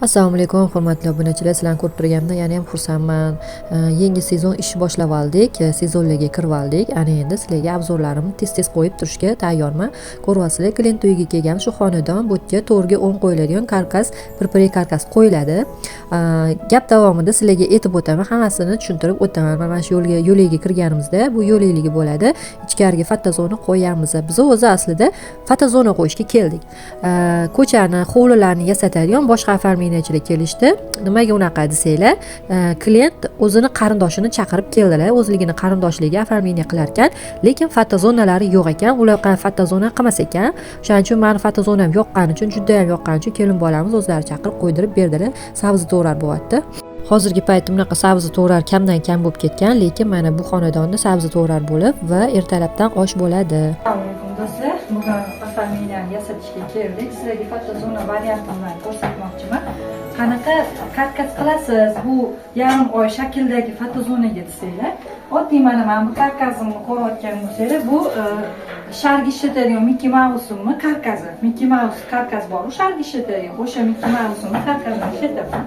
Assalomu alaykum, hurmatli obunachilar. Sizlarni ko'rib turganimda yana ham xursandman. Yangi sezon ish boshlab oldik, sezonlarga kirib oldik. Ana endi sizlarga obzorlarimni tez-tez qo'yib turishga tayyorman. Ko'ryapsizlar, klient uyiga kelgan shu xonadon bu yerga to'rga 10 qo'yiladigan karkas, pirpiri karkas qo'yiladi. Gap davomida sizlarga aytib o'taman, hammasini tushuntirib o'taman. Mana shu yo'liga kirganimizda bu yo'likligi bo'ladi. Ichkariga fotozona qo'yamiz. Biz o'zi aslida fotozona qo'yishga keldik. Ko'chani, hovlilarni yasatadigan boshqa oformiychilar kelishdi. Nimaga unaqa desanglar, klient o'zini qarindoshini chaqirib keldilar. O'zligini qarindoshligi oformiya qilar ekan, lekin fotozonalari yo'q ekan. Ular fotozona qilmas ekan. Shuning uchun meni fotozonam yoqqani uchun, juda ham yoqqani uchun kelin bolamiz o'zlari chaqirib qo'ydirib berdilar. Sabzi to'g'rar bo'lyapti. Hozirgi paytda bunaqa sabzi to'g'rar kamdan kam bo'lib ketgan, lekin mana bu xonadonda sabzi to'g'rar bo'lib va ertalabdan osh bo'ladi. Assalomu alaykum do'stlar. Bugun oformiyani yasatishga keldik. Sizlarga fotozona variantini ko'rsatmoqchiman. Qanaqa karkas qilasiz bu yarim oy shakldagi fotozonaga desanglar, oddiy mana bu karkasimni ko'rayotgan bo'lsanglar, bu sharg ishlatadigan Mickey Mouse'imni karkasi. Mickey Mouse karkas bor, sharg ishlatadigan. O'sha Mickey Mouse'imni karkasini ishlataman.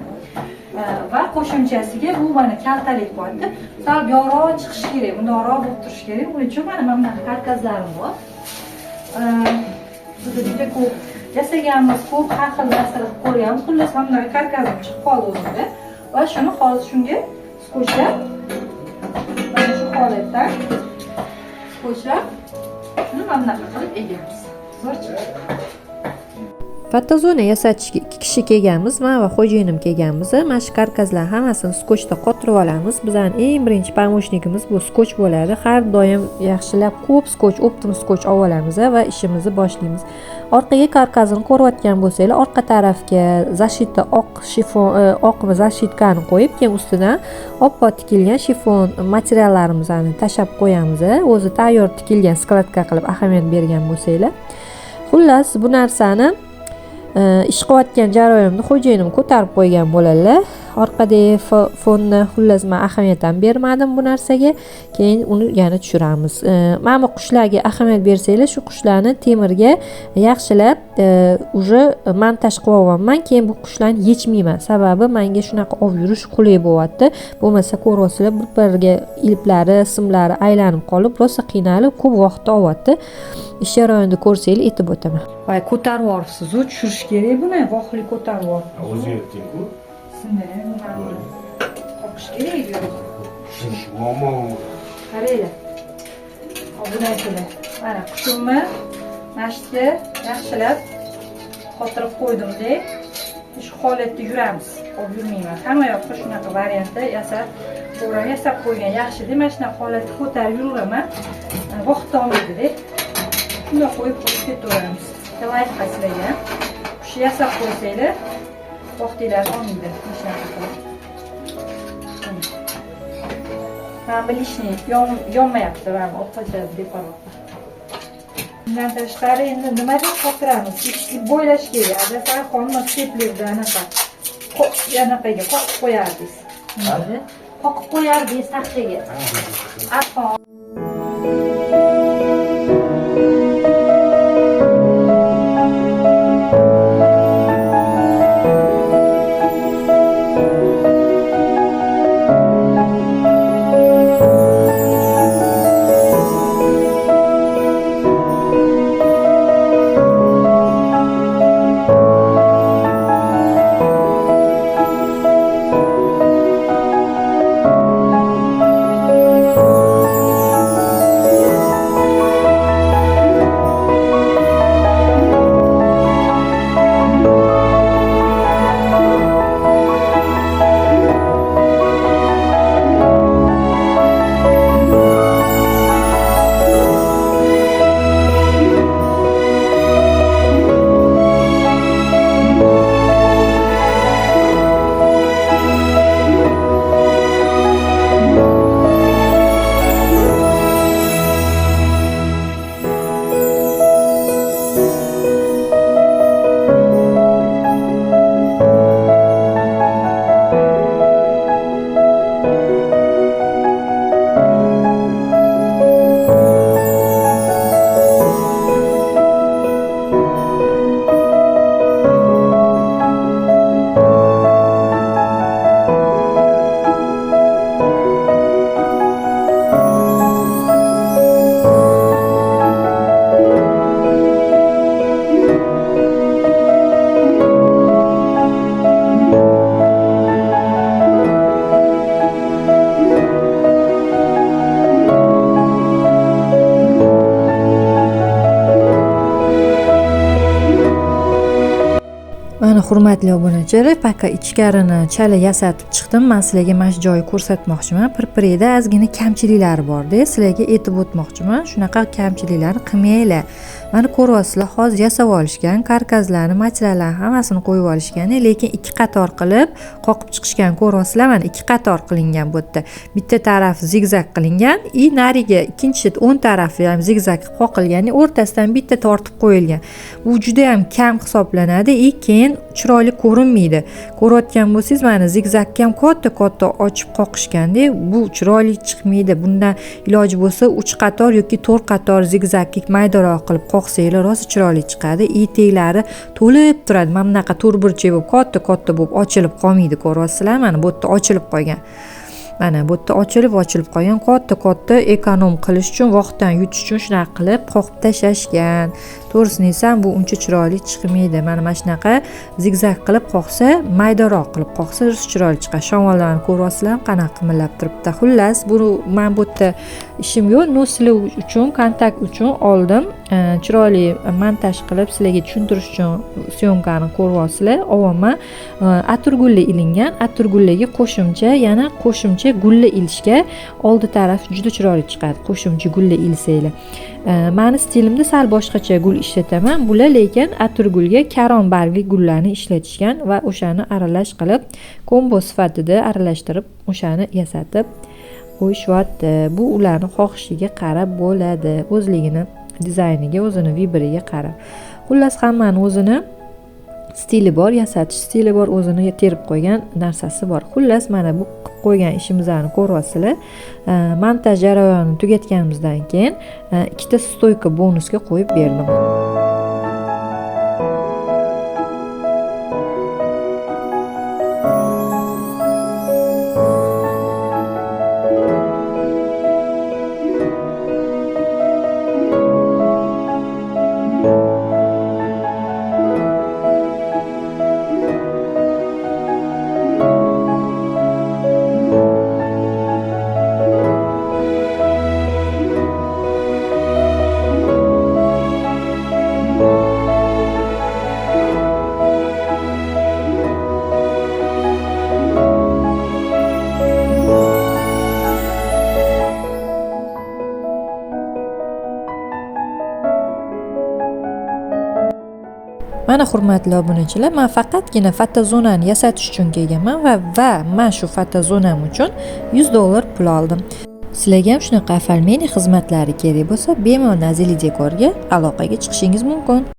Va qo'shimchasiga bu mana kaltalik borda, sal yorug' chiqish kerak, bundoqroq bo'lib turish kerak. Buning uchun mana bunaqa karkaslarim bor. Juda ko'p yasaganmiz, ko'p har xil narsalar qilib ko'rganmiz. Xullas mana bunaqa karkasim chiqib qoldi o'zimda. Va shuni hozir shunga skotchlab, mana shu holatda skotchlab, shuni mana bunaqa qilib egamiz. Zo'rchi? Fotozona yasatishga 2 kishi kelganmiz, men va xo'jayinim kelganmiz. Mana shu karkaslar hammasini skochda qotirib olamiz. Bizning eng birinchi pomochnigimiz bu skoch bo'ladi. Har doim yaxshilab ko'p skoch, optim skoch olamiz va ishimizni boshlaymiz. Orqaga karkasini ko'rayotgan bo'lsanglar, orqa tarafga zashitda oq shifon, oq zashitkani qo'yib, keyin ustidan oppoq tikilgan shifon materiallarimizni tashab qo'yamiz. O'zi tayyor tikilgan skladka qilib ahamiyat bergan bo'lsanglar. Xullas, bu narsani ish qilayotgan jarayonimda xo'jayinim ko'tarib qo'ygan bo'ladilar. Orqadagi fonni xullas men ahamiyat ham bermadim bu narsaga. Keyin uni yana tushiramiz. Mana bu qushlarga ahamiyat bersanglar, shu qushlarni temirga yaxshilab uje montaj qilyapman. Keyin bu qushlarni yechmayman. Sababi menga shunaqa olib yurish qulay bo'lyapti. Bo'lmasa ko'ryapsizlar, bir-biriga ilplari, simlari aylanib qolib, rosa qiynalib, ko'p vaqt olyapti. Ish jarayonida ko'rsanglar aytib o'taman. Voy, ko'tarib yuboribsiz-ku, tushirish kerak buni, vohli ko'tarib yuboribsiz. O'zi aytding-ku. Shunday, buni qoqish kerak yo'q. Muammo. Qaranglar. Obunachilar, mana qushimni mana shu yerga yaxshilab qotirib qo'ydim-da. Shu holatda yuramiz. Olib yurmayman. Hamma yoqqa shunaqa variantda yasab, to'g'ri yasab qo'ygan yaxshi-da. Mana shunaqa holatda ko'tarib yuraman. Vaqt olmaydi-da. Shunday qo'yib ketaveramiz. Layfqa sizlarga shu yasab qo'ysanglar, vaqtinglar olmaydi. Shunaqa qilib. Men bilishni yonmayapti, men o'qitadi beparvo. Bundan tashqari endi nima deb qotiramiz? Bo'ylash kerak. Adasar qonma seplerda anaqa. Yanaqaga qoqib qo'yardiz. Qoqib qo'yardiz taxtaga. Arqon hurmatli obunachilar, paka ichkarini chala yasatib chiqdim. Men sizlarga mana shu joyni ko'rsatmoqchiman. Pirpirida ozgina kamchiliklari bor-da, sizlarga aytib o'tmoqchiman. Shunaqa kamchiliklarni qilmanglar. Mana ko'ryapsizlar, hozir yasab olishgan, karkaslarni, materiallarni hammasini qo'yib olishgan, lekin ikki qator qilib qoqib chiqishgan. Ko'ryapsizlar, mana ikki qator qilingan bu yerda. Bitta tarafi zigzag qilingan, nariga ikkinchi o'ng tarafi ham zigzag qoqilgan, o'rtasidan bitta tortib qo'yilgan. Bu juda ham kam hisoblanadi, keyin chiroyli ko'rinmaydi. Ko'rayotgan bo'lsangiz, mana zigzagga ham katta ochib qoqishganda, bu chiroyli chiqmaydi. Bundan iloji bo'lsa 3 qator yoki 4 qator zigzagga maydaroq qilib qoqsanglar rosa chiroyli chiqadi. Etaklari to'lib turadi. Mana bunaqa to'rtburchak bo'lib, katta bo'lib ochilib qolmaydi, ko'ryapsizlar? Mana bu yerda ochilib qolgan. Mana bu yerda ochilib qolgan, katta ekonom qilish uchun, vaqtdan yutish uchun shunaqa qilib qoqib tashlashgan. To'g'risini desam, bu uncha chiroyli chiqmaydi. Mana shunaqa zigzag qilib qoqsa, maydaroq qilib qoqsa chiroyli chiqadi. Shamollarni ko'ryapsizlar, qanaqa qimillab turibdi. Xullas, bu men bu yerda ishim yo'q, nosli uchun, kontakt uchun oldim. Chiroyli montaj qilib sizlarga tushuntirish uchun syomkani ko'ryapsizlar. Avvama atirgulli ilingan, atirgulliga qo'shimcha, yana qo'shimcha gulla ilishga oldi taraf juda chiroyli chiqadi. Qo'shimcha gulla ilsanglar. Meni stilimda sal boshqacha gul ishlataman. Bular lekin atirgulga karon bargli gullarni ishlatishgan va o'shani aralash qilib, kombo sifatida aralashtirib, o'shani yasatib qo'yishyapti. Bu ularning xohishiga qarab bo'ladi. O'zligini dizayniga, o'zini vibriga qarab. Xullas, hammani o'zini stili bor, yasatish stili bor, o'zini terib qo'ygan narsasi bor. Xullas, mana bu qilib qo'ygan ishimizni ko'ryapsizlar. Montaj jarayonini tugatganimizdan keyin ikkita stoyka bonusga qo'yib berdim. Mana hurmatli obunachilar, men faqatgina fotozonani yasatish uchun kelganman va men shu fotozonam uchun $100 pul oldim. Sizlarga ham shunaqa afalmeni xizmatlari kerak bo'lsa, bemalol Nazili Dekorga aloqaga chiqishingiz mumkin.